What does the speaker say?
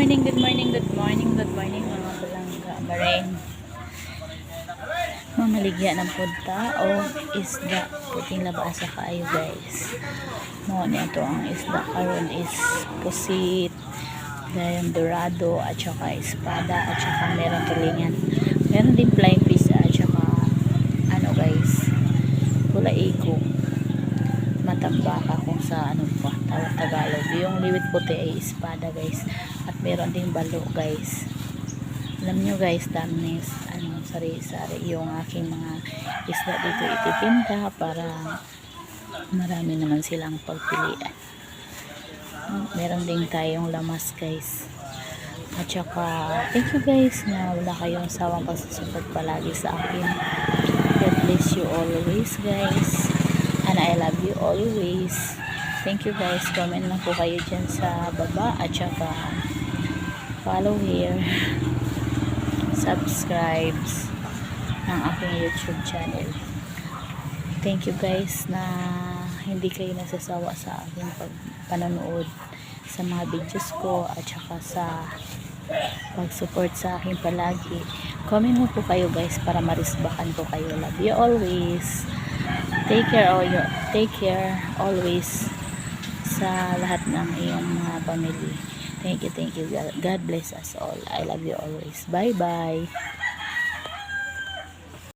morning, good morning, good morning, good morning mga balangga. Maring mamaligya ng punta o isda. Puting labasa kaayo guys. Mo nito ang isda karon is pusit, dayon dorado at saka espada at saka meron tulingan. Meron din flying fish at saka ano guys, pula iko. Matambaka kung sa ano pa tawag Tagalog. Yung liwit puti ay espada guys. At meron ding balo guys. Alam nyo guys, dami ano, sari-sari yung aking mga isda dito ititinda para marami naman silang pagpilian. Meron din tayong lamas guys. At saka thank you guys na wala kayong sawang pagsusupport palagi sa akin. God bless you always guys. And I love you always. Thank you guys. Comment lang po kayo dyan sa baba. At saka follow here. Subscribe ng aking YouTube channel. Thank you guys na hindi kayo nasasawa sa aking panonood sa mga videos ko. At saka sa pag-support sa akin palagi. Comment mo po kayo guys para marisbakan ko kayo. Love you always. Take care always sa lahat ng iyong mga family. Thank you. God bless us all. I love you always. Bye bye.